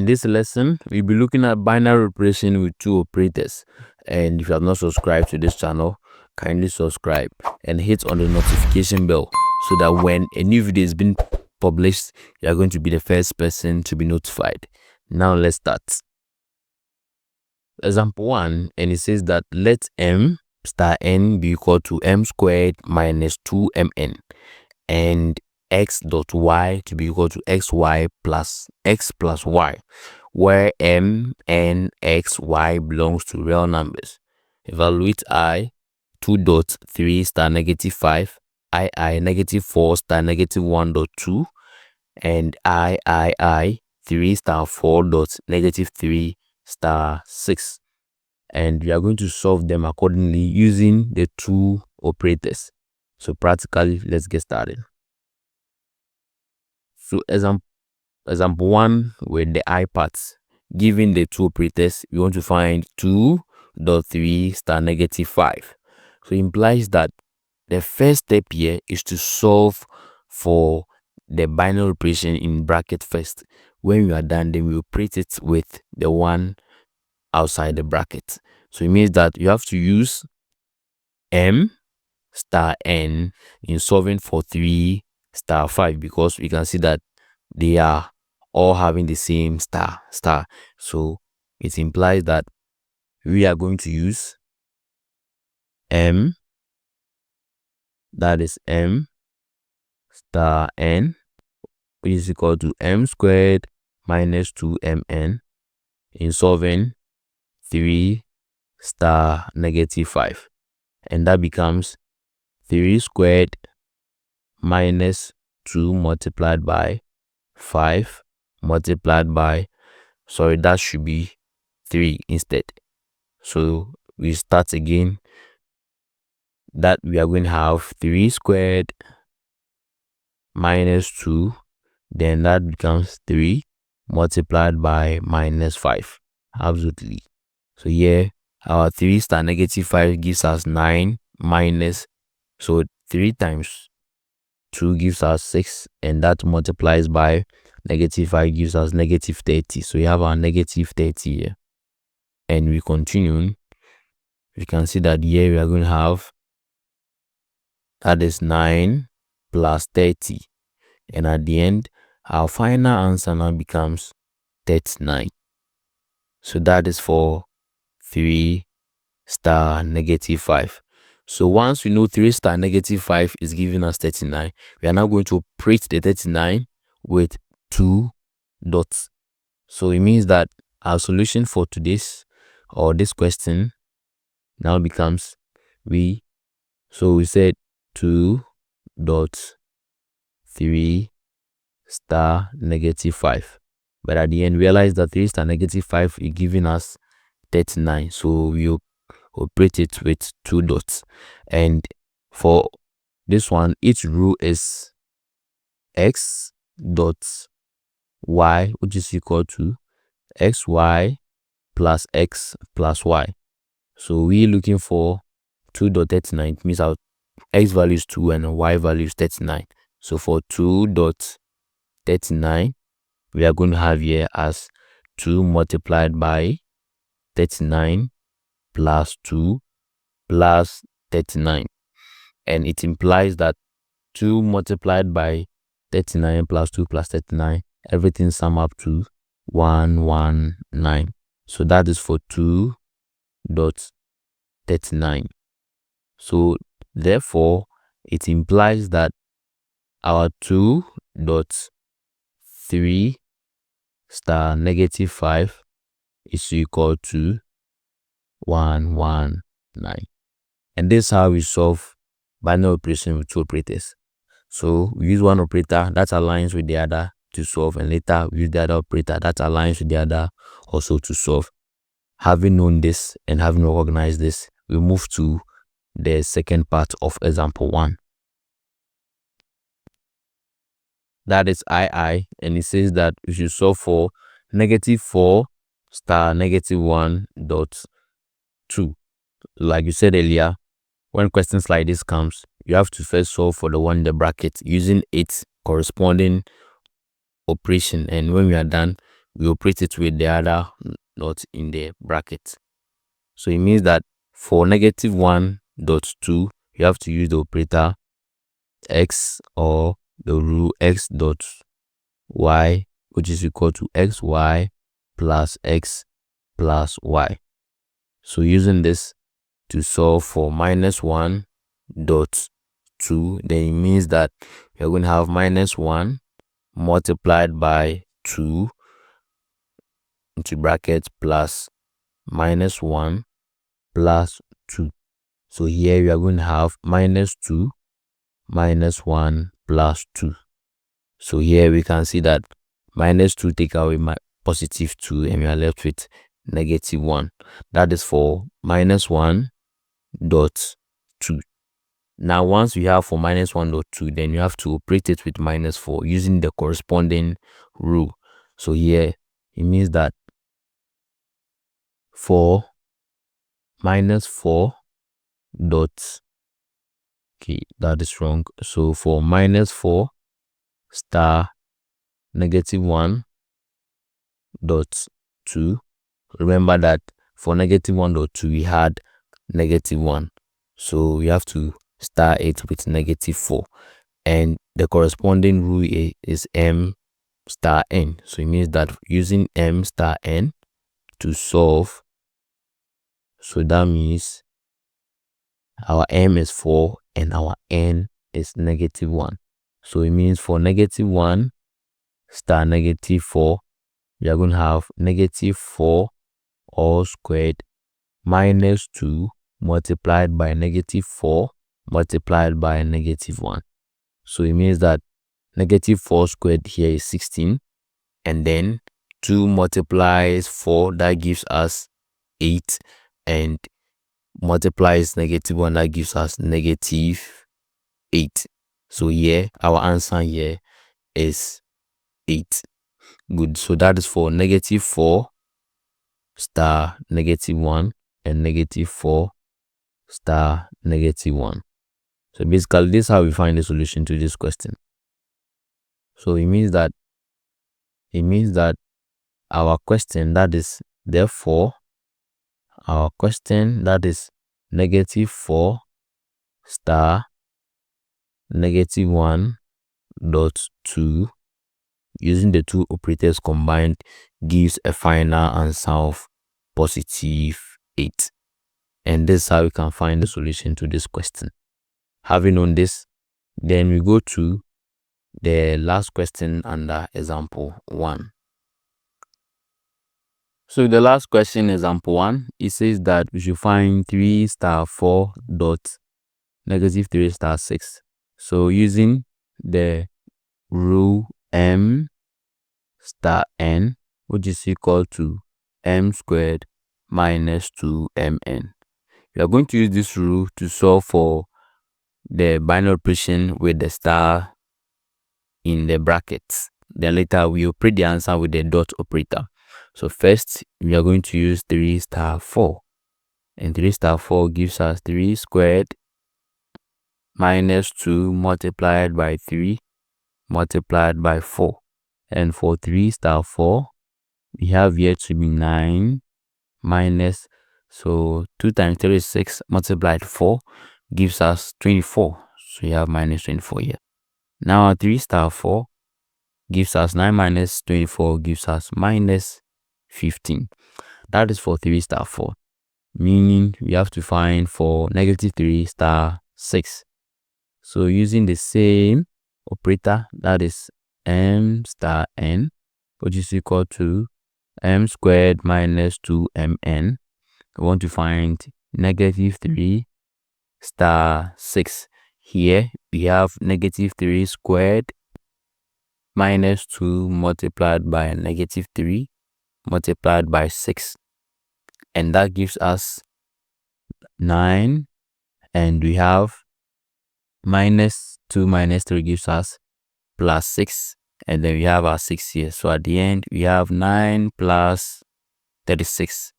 In this lesson, we'll be looking at binary operation with two operators. And if you have not subscribed to this channel, kindly subscribe and hit on the notification bell so that when a new video is being published, you are going to be the first person to be notified. Now let's start. Example 1, and it says that let m star n be equal to m squared minus 2mn and x dot y to be equal to xy plus x plus y, where m, n, x, y belongs to real numbers. Evaluate I 2.3 star negative 5, I negative 4 star negative 1.2, and I 3 star 4 dot negative 3 star 6. And we are going to solve them accordingly using the two operators. So practically, let's get started. So example 1 with the I parts. Given the two operators, we want to find 2.3 star negative 5. So it implies that the first step here is to solve for the binary operation in bracket first. When we are done, then we operate it with the one outside the bracket. So it means that you have to use m star n in solving for 3 star 5, because we can see that they are all having the same star. So it implies that we are going to use m, that is m star n, which is equal to m squared minus 2mn in solving 3 star negative 5, and that becomes 3 squared minus 2 multiplied by 5 multiplied by, sorry, that should be 3 instead. So we start again, that we are going to have 3 squared minus 2, then that becomes 3 multiplied by minus 5. Absolutely. So here our 3 star negative 5 gives us 9 minus, so 3 times 2 gives us 6, and that multiplies by negative 5 gives us negative 30. So we have our negative 30 here, and we continue. We can see that here we are going to have, that is 9 plus 30, and at the end our final answer now becomes 39. So that is for 3 star negative 5. So once we know 3 star negative 5 is giving us 39, we are now going to operate the 39 with 2 dots. So it means that our solution for today's or this question now becomes we said 2 dots 3 star negative 5, but at the end realize that 3 star negative 5 is giving us 39, so we operate it with 2 dots. And for this one, each row is x dot y, which is equal to xy plus x plus y. So we're looking for 2.39. It means our x value is 2 and y value is 39. So for 2.39, we are going to have here as 2 multiplied by 39 plus 2 plus 39, and it implies that 2 multiplied by 39 plus 2 plus 39, everything sum up to 119. So that is for 2.39. so therefore it implies that our 2.3 star negative 5 is equal to 119. And this is how we solve binary operation with two operators. So we use one operator that aligns with the other to solve, and later we use the other operator that aligns with the other also to solve. Having known this and having recognized this, we move to the second part of example 1. That is I, and it says that we should solve for negative 4 star negative 1.2. Like you said earlier, when questions like this comes, you have to first solve for the one in the bracket using its corresponding operation, and when we are done, we operate it with the other not in the bracket. So it means that for -1.2, you have to use the operator x or the rule x dot y, which is equal to xy plus x plus y. So using this to solve for -1.2, then it means that you're going to have -1 multiplied by 2 into brackets plus -1 plus 2. So here we are going to have -2 minus 1 plus 2. So here we can see that -2 take away my +2, and we are left with -1. That is for -1.2. Now once we have for -1.2, then you have to operate it with -4 using the corresponding rule. So here it means that for -4 dot, okay, that is wrong. So for -4 star -1.2, remember that for -1.2 we had -1, so we have to star it with -4, and the corresponding rule is m star n. So it means that using m star n to solve, so that means our m is 4 and our n is -1. So it means for -1 star -4, we are going to have -4 all squared minus 2 multiplied by -4 multiplied by -1. So it means that -4 squared here is 16, and then 2 multiplies 4, that gives us 8, and multiplies -1, that gives us -8. So here our answer here is 8. Good. So that is for -4 star -1 and -4 star -1. So basically this is how we find the solution to this question. So it means that our question, that is therefore our question, that is -4 star -1.2, using the two operators combined, gives a final answer of +8. And this is how we can find the solution to this question. Having known this, then we go to the last question under example 1. So the last question, example 1, it says that we should find 3 star 4 dot -3 star 6. So using the rule m star n, which is equal to m squared minus 2mn. We are going to use this rule to solve for the binary operation with the star in the brackets. Then later we operate the answer with the dot operator. So first we are going to use 3 star 4, and 3 star 4 gives us 3 squared minus 2 multiplied by 3 multiplied by 4. And for 3 star 4, we have here to be 9 minus, so 2 times 3 is 6 multiplied 4 gives us 24. So we have -24 here. Now our 3 star 4 gives us 9 minus 24 gives us -15. That is for 3 star 4, meaning we have to find for -3 star 6. So using the same operator, that is m star n, which is equal to m squared minus 2mn, we want to find -3 star 6. Here we have -3 squared minus 2 multiplied by -3 multiplied by 6, and that gives us 9, and we have -2 minus 3 gives us +6, and then we have our 6 here. So at the end we have 9 plus 36,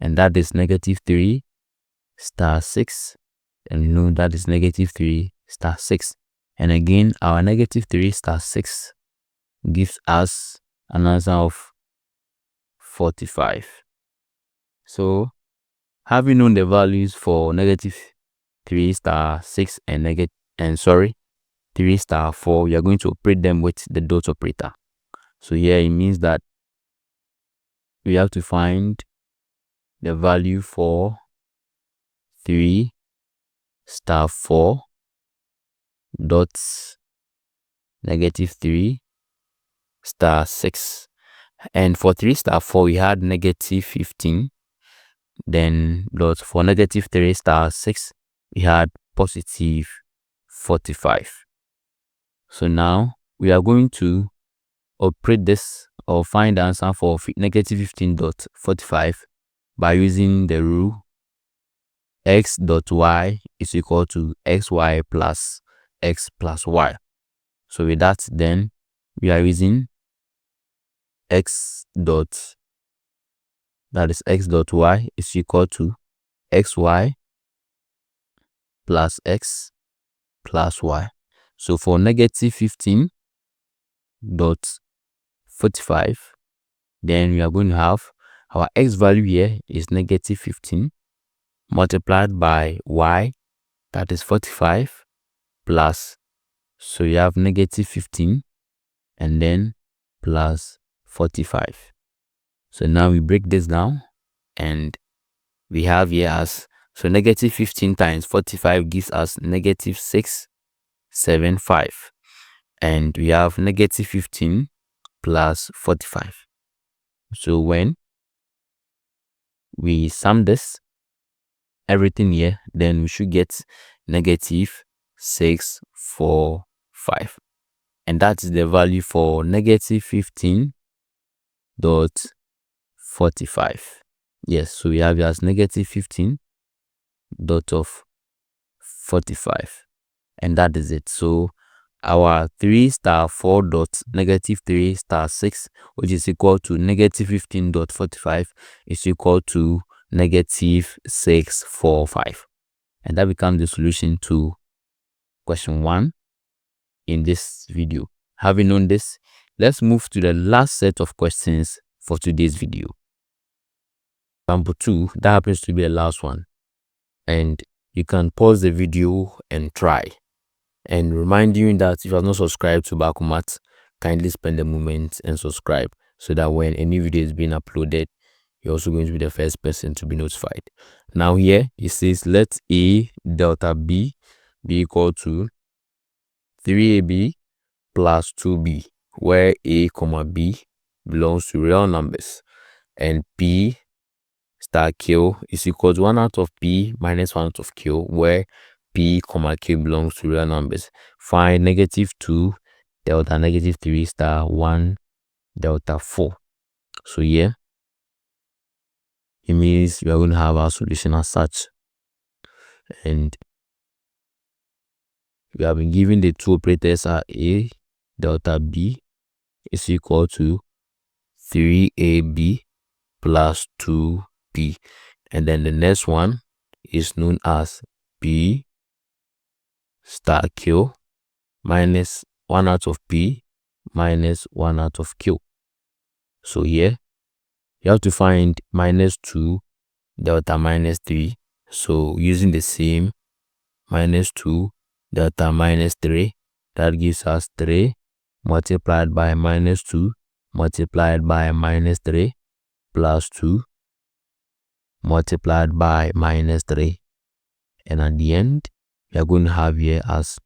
and that is -3 star 6, and we know that is -3 star 6. And again our -3 star 6 gives us an answer of 45. So having known the values for negative 3 star 6 and 3 star 4, we are going to operate them with the dot operator. So here it means that we have to find the value for 3 star 4 dots negative 3 star 6. And for 3 star 4, we had negative 15. Then dot for negative 3 star 6, we had positive 45. So now we are going to operate this or find the answer for negative 15.45 by using the rule x dot y is equal to xy plus x plus y. So with that, then we are using x dot y is equal to xy plus x plus y. So for negative 15.45, then we are going to have our x value here is negative 15 multiplied by y, that is 45, plus, so you have negative 15 and then plus 45. So now we break this down and we have here as, so negative 15 times 45 gives us negative 675. And we have negative 15 plus 45. So when we sum this, everything here, then we should get negative 645. And that is the value for negative 15.45. Yes, so we have as negative 15.45. And that is it. So our 3 star 4 dot negative 3 star 6, which is equal to negative 15.45, is equal to negative 645. And that becomes the solution to question 1 in this video. Having known this, let's move to the last set of questions for today's video. Example 2, that happens to be the last one. And you can pause the video and try. And remind you that if you have not subscribed to BakoMaths, kindly spend a moment and subscribe so that when any video is being uploaded, you're also going to be the first person to be notified. Now here it says let A delta B be equal to 3AB plus 2B, where A comma B belongs to real numbers and P star Q is equal to 1 out of P minus 1 out of Q, where P comma Q belongs to real numbers. Find negative 2 delta negative 3 star 1 delta 4. So here it means we are going to have our solution as such, and we have been given the two operators are A delta B is equal to 3AB plus 2B, and then the next one is known as P star Q minus 1 out of P minus 1 out of Q. So here you have to find minus 2 delta minus 3. So using the same minus 2 delta minus 3, that gives us 3 multiplied by minus 2 multiplied by minus 3 plus 2 multiplied by minus 3. And at the end, we are going to have here as,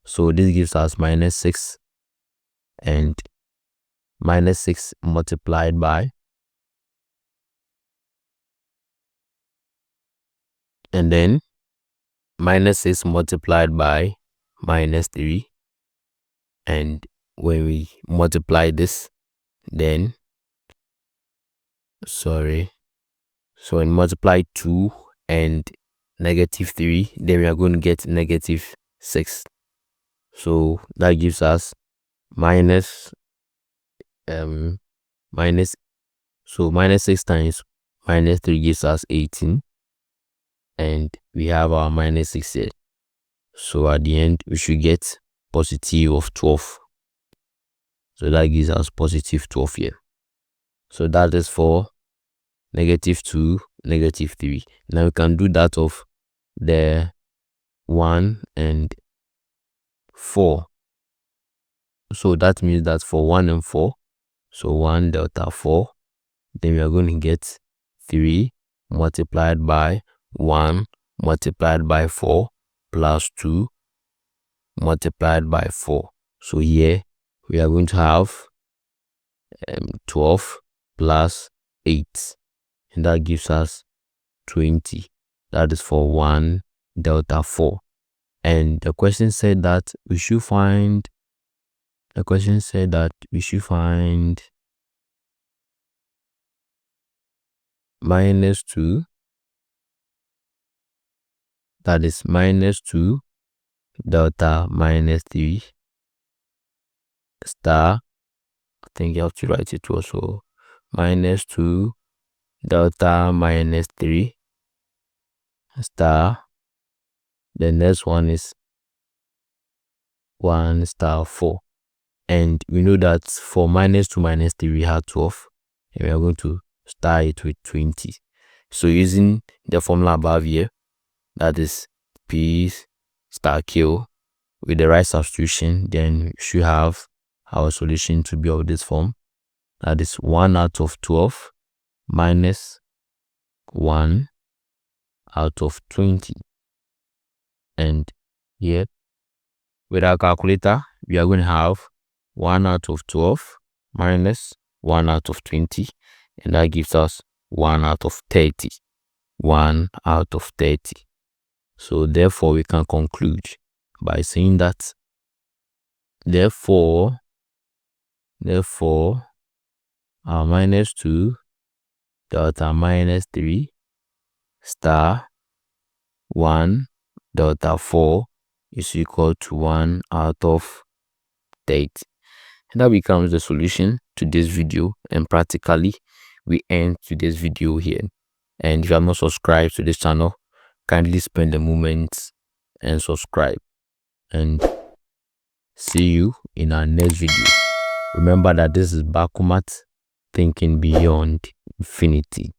so this gives us minus 6 and minus 6 multiplied by, and then minus 6 multiplied by minus 3. And when we multiply this, then, so when multiply 2 and negative 3, then we are going to get negative 6. So that gives us minus 6 times minus 3 gives us 18, and we have our minus 6 here. So at the end we should get positive of 12. So that gives us positive 12 here. So that is for -2, -3. Now we can do that of the 1 and 4. So that means that for 1 and 4, so 1 delta 4, then we are going to get 3 multiplied by 1 multiplied by 4 plus 2 multiplied by 4. So here we are going to have 12 plus 8, and that gives us 20. That is for 1 delta 4. And the question said that we should find -2, that is -2 delta -3 star, I think you have to write it also, -2 delta -3 star, the next one is 1 star 4. And we know that for -2 -3 we have 12, and we are going to star it with 20. So using the formula above here, that is P star Q, with the right substitution, then we should have our solution to be of this form. That is 1 out of 12 minus 1 out of 20. And here, with our calculator, we are going to have 1 out of 12 minus 1 out of 20, and that gives us 1 out of 30. 1 out of 30. So therefore, we can conclude by saying that therefore our -2 delta -3 star 1 delta 4 is equal to 1 out of 30. And that becomes the solution to this video, and practically we end today's video here. And if you are not subscribed to this channel, kindly spend a moment and subscribe, and see you in our next video. Remember that this is BakoMaths, thinking beyond infinity.